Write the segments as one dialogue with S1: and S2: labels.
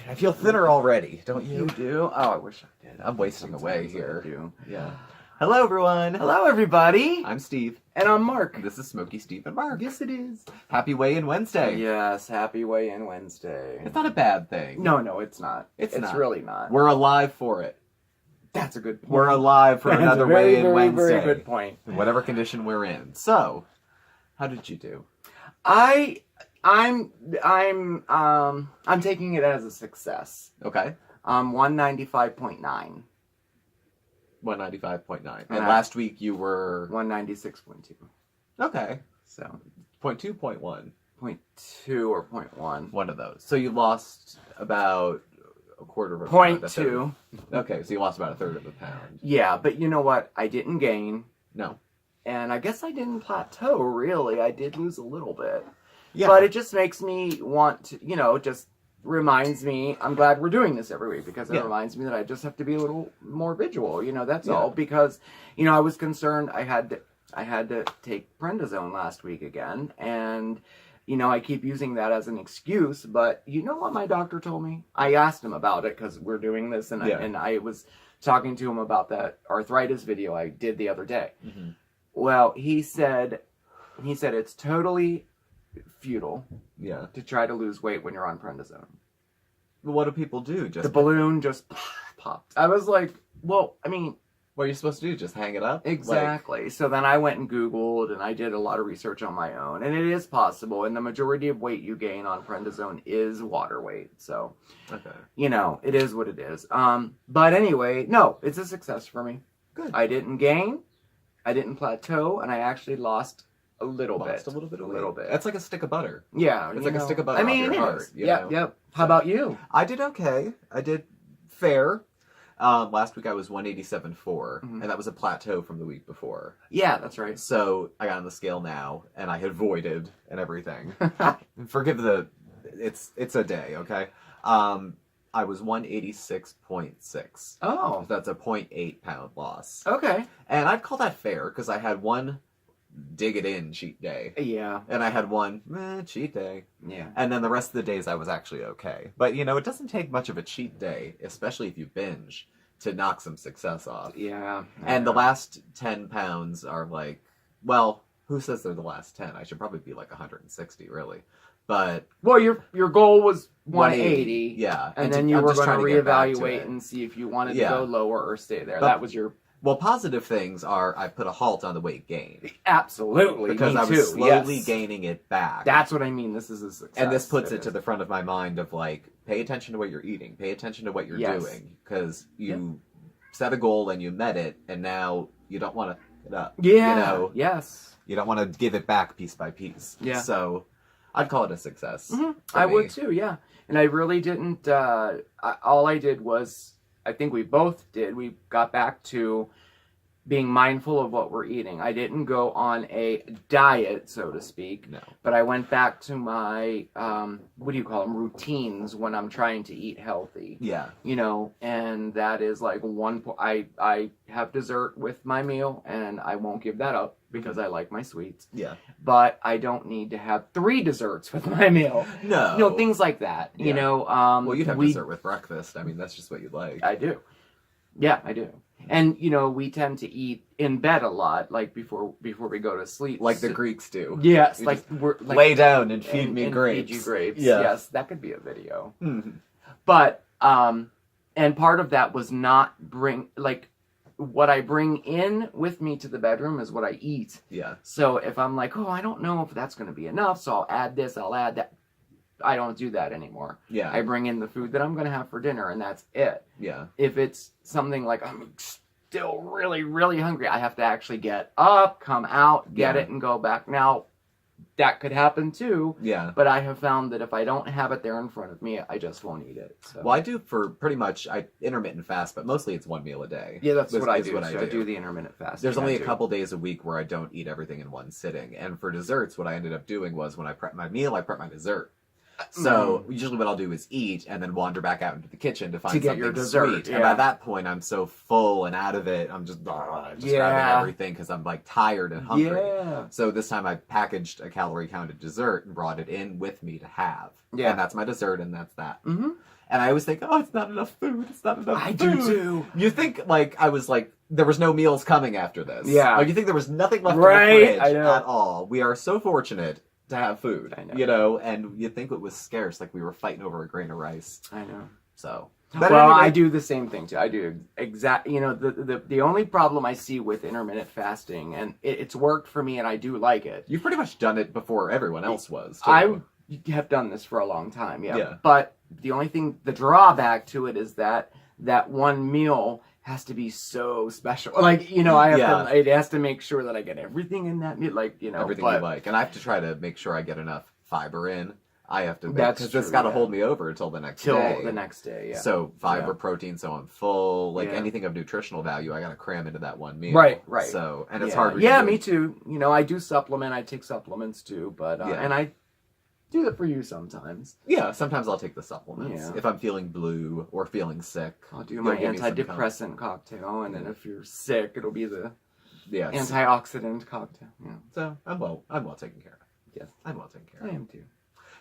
S1: I feel thinner already, don't you?
S2: You do? Oh, I wish I did.
S1: I'm wasting
S2: Sometimes
S1: away
S2: I
S1: here.
S2: do.
S1: Yeah. Hello, everyone.
S2: Hello, everybody.
S1: I'm Steve.
S2: And I'm Mark.
S1: And this is Smokey Steve and Marc.
S2: Yes, it is.
S1: Happy Weigh-In Wednesday.
S2: Yes, happy weigh-in Wednesday.
S1: It's not a bad thing.
S2: No, it's not.
S1: It's not.
S2: really not.
S1: We're alive for it.
S2: That's a good point.
S1: We're alive for
S2: That's
S1: another
S2: a very,
S1: Weigh-In
S2: very,
S1: Wednesday.
S2: very good point.
S1: In whatever condition we're in. So, how did you do?
S2: I'm taking it as a success.
S1: Okay.
S2: 195.9.
S1: 195.9. And last week you were
S2: 196.2.
S1: okay.
S2: So
S1: 0.2, 0.1.
S2: 0.2 or 0.1.
S1: One of those. So you lost about a quarter of a pound.
S2: 0.2.
S1: Okay, so you lost about a third of a pound.
S2: Yeah, but you know what? I didn't gain.
S1: No.
S2: And I guess I didn't plateau, really. I did lose a little bit.
S1: Yeah.
S2: But it just makes me want to, just reminds me, I'm glad we're doing this every week because it reminds me that I just have to be a little more vigilant, that's all. Because, I was concerned I had to take prednisone last week again. And, I keep using that as an excuse. But you know what my doctor told me? I asked him about it because we're doing this. And, I was talking to him about that arthritis video I did the other day. Mm-hmm. Well, he said it's totally futile to try to lose weight when you're on prednisone.
S1: But what do people do? Just
S2: the balloon just popped. I was like, well,
S1: what are you supposed to do? Just hang it up?
S2: Exactly. So then I went and Googled and I did a lot of research on my own. And it is possible. And the majority of weight you gain on prednisone is water weight. So, it is what it is. But anyway, no, it's a success for me.
S1: Good.
S2: I didn't gain. I didn't plateau. And I actually lost a little bit.
S1: A little bit. That's like a stick of butter.
S2: Yeah.
S1: It's like a stick of butter off your heart.
S2: Yep. How about you?
S1: I did okay. I did fair. Last week I was 187.4, and that was a plateau from the week before.
S2: Yeah, that's right.
S1: So I got on the scale now, and I had voided and everything. Forgive it's a day, okay? I was 186.6.
S2: Oh.
S1: That's a 0.8 pound loss.
S2: Okay.
S1: And I'd call that fair, because I had one dig it in cheat day.
S2: Yeah.
S1: And I had one cheat day.
S2: Yeah.
S1: And then the rest of the days I was actually okay. But, it doesn't take much of a cheat day, especially if you binge, to knock some success off.
S2: Yeah.
S1: And the last 10 pounds are like, well, who says they're the last 10? I should probably be like 160, really. But...
S2: Well, your goal was 180.
S1: Yeah.
S2: And then you were going to reevaluate and see if you wanted to go lower or stay there. That was your...
S1: Well, positive things are I put a halt on the weight gain.
S2: Absolutely.
S1: Because I was slowly gaining it back.
S2: That's what I mean. This is a success.
S1: And this puts it to the front of my mind of pay attention to what you're eating. Pay attention to what you're doing. Because you set a goal and you met it, and now you don't want to get up.
S2: Yeah. Yes.
S1: You don't want to give it back piece by piece.
S2: Yeah.
S1: So I'd call it a success.
S2: Mm-hmm. I would too, yeah. And I really didn't, all I did was... I think we both did. We got back to being mindful of what we're eating. I didn't go on a diet, so to speak.
S1: No.
S2: But I went back to my, what do you call them, routines when I'm trying to eat healthy.
S1: Yeah.
S2: And that is like I have dessert with my meal, and I won't give that up because I like my sweets.
S1: Yeah.
S2: But I don't need to have 3 desserts with my meal.
S1: No.
S2: Things like that.
S1: Yeah. Well, you'd have dessert with breakfast. That's just what you like.
S2: I do. Yeah, I do. And, we tend to eat in bed a lot, like before we go to sleep.
S1: Like the Greeks do.
S2: Yes.
S1: We're lay down and feed me grapes.
S2: Feed you grapes.
S1: Yeah.
S2: Yes, that could be a video.
S1: Mm-hmm.
S2: But, and part of that was not what I bring in with me to the bedroom is what I eat.
S1: Yeah.
S2: So if I'm like, I don't know if that's going to be enough, so I'll add this, I'll add that. I don't do that anymore.
S1: Yeah.
S2: I bring in the food that I'm going to have for dinner, and that's it.
S1: Yeah.
S2: If it's something like I'm still really, really hungry, I have to actually get up, come out, get it, and go back. Now, that could happen too.
S1: Yeah.
S2: But I have found that if I don't have it there in front of me, I just won't eat it. So.
S1: Well, I do for pretty much, I intermittent fast, but mostly it's one meal a day.
S2: Yeah, that's what I do.
S1: I
S2: do the intermittent fast.
S1: There's only a couple days a week where I don't eat everything in one sitting. And for desserts, what I ended up doing was when I prep my meal, I prep my dessert. So usually what I'll do is eat and then wander back out into the kitchen to find something
S2: your dessert,
S1: sweet.
S2: yeah.
S1: And by that point, I'm so full and out of it, I'm just grabbing everything because I'm like tired and hungry.
S2: Yeah.
S1: So this time I packaged a calorie counted dessert and brought it in with me to have.
S2: Yeah.
S1: And that's my dessert and that's that.
S2: Mm-hmm.
S1: And I always think, oh, it's not enough food. It's not enough food.
S2: I do too.
S1: You think, like, I was like, there was no meals coming after this.
S2: Yeah.
S1: Like, you think there was nothing left
S2: Right,
S1: in the fridge
S2: I know.
S1: at all. We are so fortunate to have food.
S2: I know.
S1: You know, and you think it was scarce, like we were fighting over a grain of rice.
S2: I know.
S1: So.
S2: Well,
S1: anyway,
S2: I do the same thing too. I do you know, the only problem I see with intermittent fasting, and it's worked for me and I do like it.
S1: You've pretty much done it before everyone else was, too.
S2: I have done this for a long time,
S1: Yeah.
S2: But the only thing, the drawback to it is that one meal has to be so special. Like, you know, it has to make sure that I get everything in that meal, like, you know.
S1: Everything you like. And I have to try to make sure I get enough fiber in. I have to, because it's got to hold me over until the next day.
S2: Till the next day, yeah.
S1: So fiber, protein, so I'm full. Like
S2: Yeah.
S1: anything of nutritional value, I got to cram into that one meal.
S2: Right.
S1: So, and it's
S2: Yeah.
S1: hard.
S2: Yeah, me too. You know, I do supplement. I take supplements too, but and I do that for you sometimes.
S1: Yeah, sometimes I'll take the supplements
S2: Yeah.
S1: if I'm feeling blue or feeling sick.
S2: I'll do my
S1: give me some
S2: antidepressant cocktail, and then if you're sick, it'll be the
S1: Yes.
S2: antioxidant cocktail. Yeah.
S1: So I'm well taken care of.
S2: Yes.
S1: I'm well taken care
S2: I
S1: of.
S2: am too.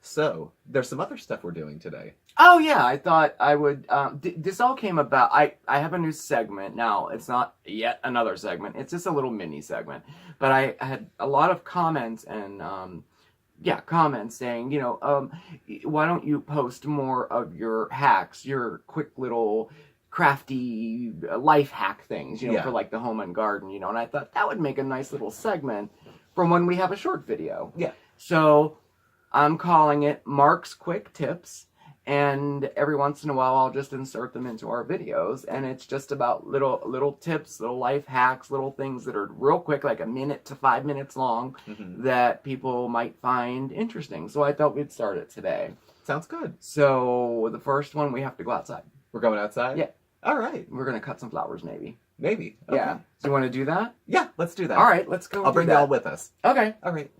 S1: So there's some other stuff we're doing today.
S2: Oh yeah, I thought I would. This all came about. I have a new segment now. It's not yet another segment. It's just a little mini segment. But I had a lot of comments and comments saying, you know, why don't you post more of your hacks, your quick little crafty life hack things, you know, for like the home and garden, you know. And I thought that would make a nice little segment from when we have a short video.
S1: Yeah.
S2: So I'm calling it Marc's Quick Tips, and every once in a while I'll just insert them into our videos, and it's just about little tips, little life hacks, little things that are real quick, like a minute to 5 minutes long, that people might find interesting. So I thought we'd start it today.
S1: Sounds good.
S2: So the first one, we have to go outside.
S1: We're going outside?
S2: Yeah.
S1: All right.
S2: We're going to cut some flowers, maybe.
S1: Maybe. Okay.
S2: Yeah. So you want to do that?
S1: Yeah, let's do that.
S2: All right, let's go.
S1: I'll bring y'all with us.
S2: Okay.
S1: All right.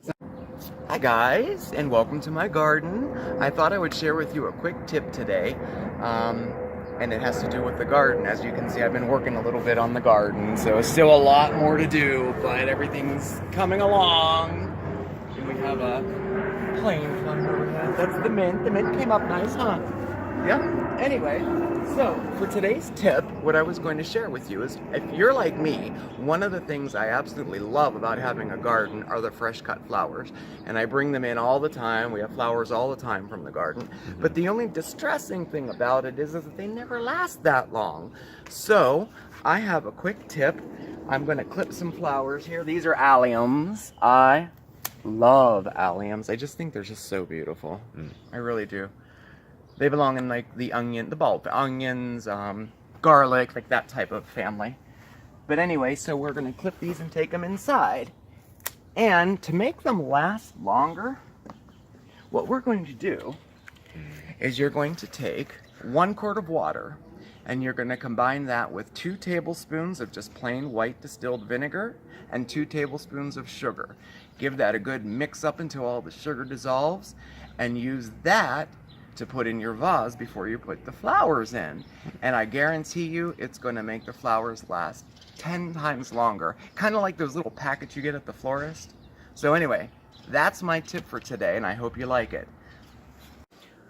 S2: Hi guys, and welcome to my garden. I thought I would share with you a quick tip today, and it has to do with the garden. As you can see, I've been working a little bit on the garden, so still a lot more to do, but everything's coming along. And we have a plane flying overhead. That's the mint. The mint came up nice, huh? Yeah. Anyway, so for today's tip, what I was going to share with you is, if you're like me, one of the things I absolutely love about having a garden are the fresh cut flowers. And I bring them in all the time. We have flowers all the time from the garden. But the only distressing thing about it is that they never last that long. So I have a quick tip. I'm going to clip some flowers here. These are alliums. I love alliums. I just think they're just so beautiful. I really do. They belong in like the bulb onions, garlic, like that type of family. But anyway, so we're going to clip these and take them inside. And to make them last longer, what we're going to do is you're going to take 1 quart of water, and you're going to combine that with 2 tablespoons of just plain white distilled vinegar and 2 tablespoons of sugar. Give that a good mix up until all the sugar dissolves, and use that to put in your vase before you put the flowers in. And I guarantee you it's going to make the flowers last 10 times longer. Kind of like those little packets you get at the florist. So anyway, that's my tip for today, and I hope you like it.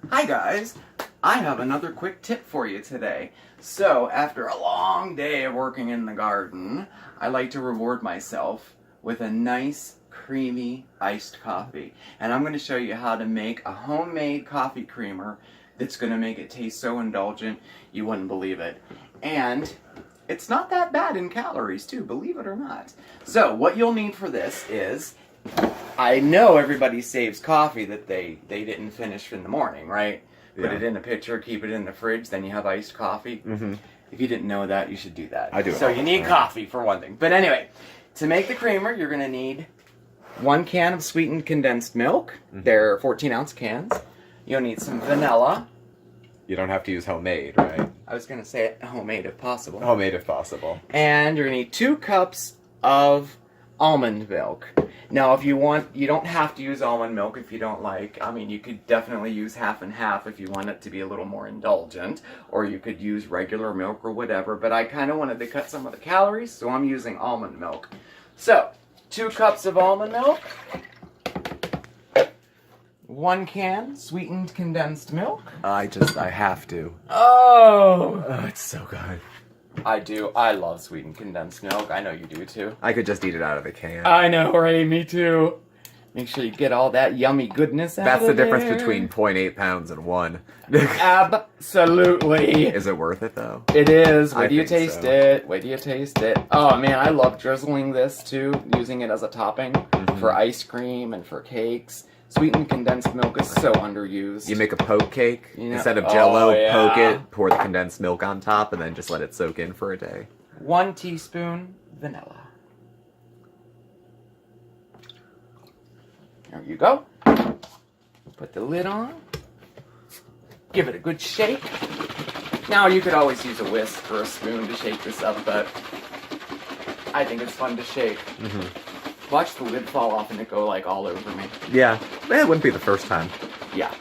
S2: Hi guys, I have another quick tip for you today. So after a long day of working in the garden, I like to reward myself with a nice creamy iced coffee. And I'm going to show you how to make a homemade coffee creamer that's going to make it taste so indulgent you wouldn't believe it. And it's not that bad in calories too, believe it or not. So what you'll need for this is, I know everybody saves coffee that they didn't finish in the morning, right? Put it in a pitcher, keep it in the fridge, then you have iced coffee. If you didn't know that, you should do that.
S1: I do.
S2: So you need coffee for one thing. But anyway, to make the creamer, you're going to need 1 can of sweetened condensed milk. They're 14-ounce cans. You'll need some vanilla.
S1: You don't have to use homemade, right?
S2: I was going to say homemade if possible.
S1: Homemade if possible.
S2: And you're going to need 2 cups of almond milk. Now, if you want, you don't have to use almond milk if you don't like. I mean, you could definitely use half and half if you want it to be a little more indulgent. Or you could use regular milk or whatever. But I kind of wanted to cut some of the calories, so I'm using almond milk. So, 2 cups of almond milk. 1 can sweetened condensed milk.
S1: I have to.
S2: Oh,
S1: It's so good.
S2: I do. I love sweetened condensed milk. I know you do too.
S1: I could just eat it out of the can.
S2: I know, right? Me too. Make sure you get all that yummy goodness out
S1: That's
S2: of
S1: the difference
S2: there.
S1: between 0.8 pounds and 1.
S2: Absolutely.
S1: Is it worth it though?
S2: It is.
S1: I
S2: Wait till you
S1: think
S2: taste
S1: so.
S2: it. Wait till you taste it. Oh man, I love drizzling this too, using it as a topping for ice cream and for cakes. Sweetened condensed milk is so underused.
S1: You make a poke cake.
S2: You know-
S1: Instead of Jell-O,
S2: Oh, yeah.
S1: poke it, pour the condensed milk on top, and then just let it soak in for a day.
S2: 1 teaspoon vanilla. There you go. Put the lid on. Give it a good shake. Now you could always use a whisk or a spoon to shake this up, but I think it's fun to shake. Watch the lid fall off and it go like all over me.
S1: Yeah, it wouldn't be the first time.
S2: Yeah.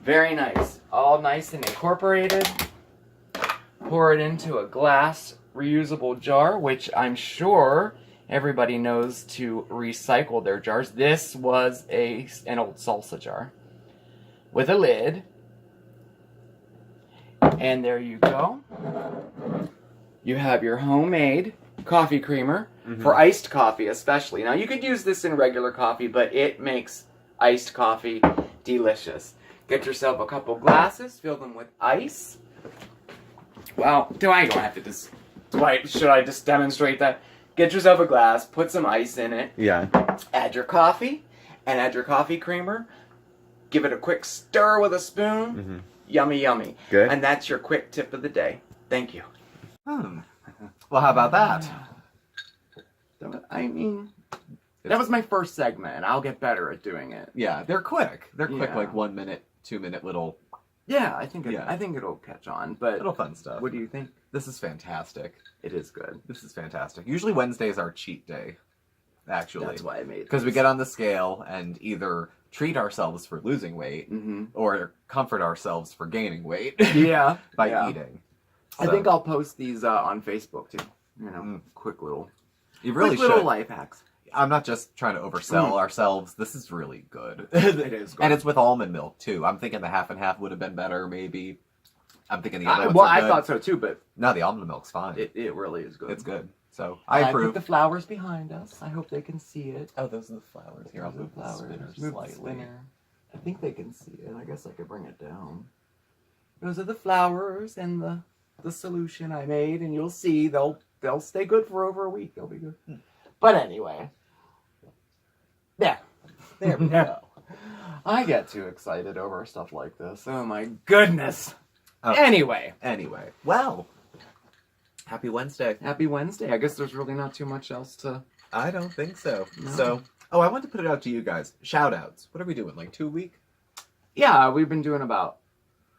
S2: Very nice. All nice and incorporated. Pour it into a glass reusable jar, which I'm sure everybody knows to recycle their jars. This was an old salsa jar with a lid. And there you go. You have your homemade coffee creamer for iced coffee especially. Now you could use this in regular coffee, but it makes iced coffee delicious. Get yourself a couple glasses, fill them with ice. Well, should I just demonstrate that? Get yourself a glass, put some ice in it,
S1: Yeah.
S2: add your coffee, and add your coffee creamer. Give it a quick stir with a spoon. Yummy, yummy.
S1: Good.
S2: And that's your quick tip of the day. Thank you.
S1: Well, how about that?
S2: I mean, that was my first segment, and I'll get better at doing it.
S1: Yeah, they're quick. They're quick,
S2: Yeah.
S1: like 1 minute, 2 minute little
S2: Yeah, I think
S1: Yeah.
S2: I think it'll catch on. But
S1: little fun stuff.
S2: what do you think?
S1: This is fantastic.
S2: It is good.
S1: This is fantastic. Usually Wednesday is our cheat day, actually.
S2: That's why I made it.
S1: Because we get on the scale and either treat ourselves for losing weight or comfort ourselves for gaining weight
S2: Yeah.
S1: by
S2: yeah.
S1: eating.
S2: I think I'll post these on Facebook too. You know, quick little
S1: you
S2: little life hacks.
S1: I'm not just trying to oversell ourselves. This is really good.
S2: It is good.
S1: And it's with almond milk, too. I'm thinking the half and half would have been better, maybe. I'm thinking the other ones
S2: well,
S1: are
S2: I
S1: good.
S2: thought so too, but
S1: No, the almond milk's fine.
S2: it really is good.
S1: It's good. So,
S2: I
S1: I
S2: put
S1: approve.
S2: the flowers behind us. I hope they can see it.
S1: Oh, those are the flowers. Here, I'll
S2: Those are
S1: move the
S2: flowers.
S1: spinner
S2: Move the
S1: slightly.
S2: spinner. I think they can see it. I guess I could bring it down. Those are the flowers and the solution I made, and you'll see they'll stay good for over a week. They'll be good. But anyway, there we go. I get too excited over stuff like this. Oh my goodness.
S1: Oh.
S2: Anyway,
S1: Well, happy Wednesday.
S2: happy Wednesday. I guess there's really not too much else to.
S1: I don't think so.
S2: No.
S1: So, I want to put it out to you guys. Shout outs. What are we doing? Like 2 a week?
S2: Yeah, we've been doing about,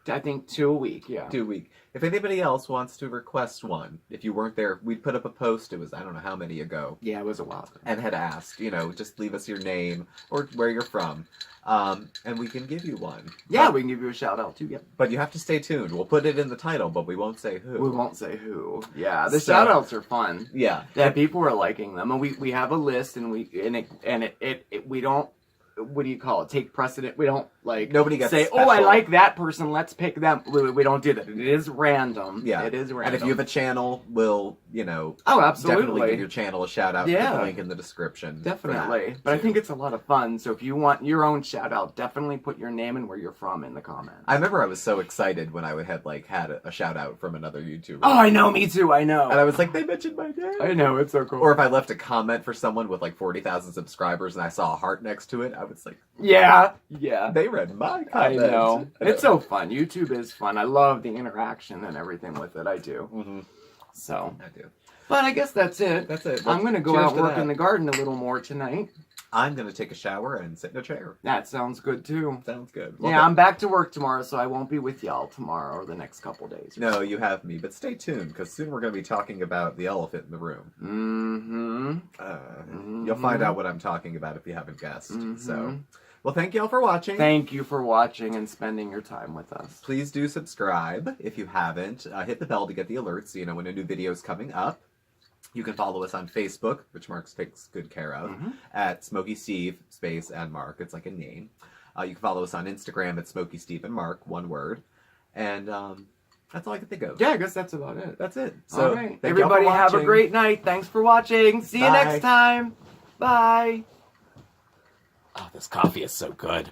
S2: I think, 2 a week. Yeah.
S1: 2 a week. If anybody else wants to request one, if you weren't there, we put up a post. It was, I don't know how many ago.
S2: Yeah, it was a while ago.
S1: And had asked, just leave us your name or where you're from. And we can give you one.
S2: Yeah, we can give you a shout out too. Yep.
S1: But you have to stay tuned. We'll put it in the title, but we won't say who.
S2: We won't say who. Yeah, the
S1: So-
S2: shout outs are fun.
S1: Yeah.
S2: Yeah, people are liking them, and we have a list, and we don't. What do you call it? Take precedent. We don't
S1: Nobody gets
S2: say,
S1: special.
S2: "Oh, I like that person. Let's pick them." We don't do that. It is random.
S1: Yeah.
S2: it is random.
S1: And if you have a channel, we'll,
S2: oh,
S1: definitely
S2: absolutely,
S1: give your channel a shout out.
S2: Yeah.
S1: Put the link in the description. for
S2: definitely.
S1: that,
S2: But I
S1: too.
S2: think it's a lot of fun. So if you want your own shout out, definitely put your name and where you're from in the comments.
S1: I remember I was so excited when I had a shout out from another YouTuber.
S2: Oh, I know. Me too. I know.
S1: And I was like, they mentioned my name.
S2: I know. It's so cool.
S1: Or if I left a comment for someone with like 40,000 subscribers and I saw a heart next to it, I was like,
S2: yeah.
S1: they read my
S2: I
S1: comment.
S2: know. It's so fun. YouTube is fun. I love the interaction and everything with it. I do.
S1: Mm-hmm.
S2: So,
S1: I do.
S2: but I guess that's it.
S1: That's it.
S2: I'm going to go
S1: Cheers
S2: out
S1: to
S2: and work
S1: that.
S2: in the garden a little more tonight.
S1: I'm going to take a shower and sit in a chair.
S2: That sounds good too.
S1: Sounds good.
S2: Yeah, I'm back to work tomorrow, so I won't be with y'all tomorrow or the next couple days.
S1: No, you have me, but stay tuned because soon we're going to be talking about the elephant in the room.
S2: Mm-hmm.
S1: You'll find out what I'm talking about if you haven't guessed.
S2: Mhm.
S1: So, well, thank y'all for watching.
S2: Thank you for watching and spending your time with us.
S1: Please do subscribe if you haven't. Hit the bell to get the alerts so you know when a new video is coming up. You can follow us on Facebook, which Mark takes good care of, at SmokeySteveAndMarc. It's like a name. You can follow us on Instagram at SmokeySteveAndMarc, one word. And that's all I can think of.
S2: Yeah, I guess that's about it.
S1: That's it. So,
S2: all right.
S1: thank y'all
S2: Everybody
S1: for
S2: have a
S1: watching.
S2: great night. Thanks for watching. See you
S1: Bye.
S2: next time. Bye.
S1: Oh, this coffee is so good.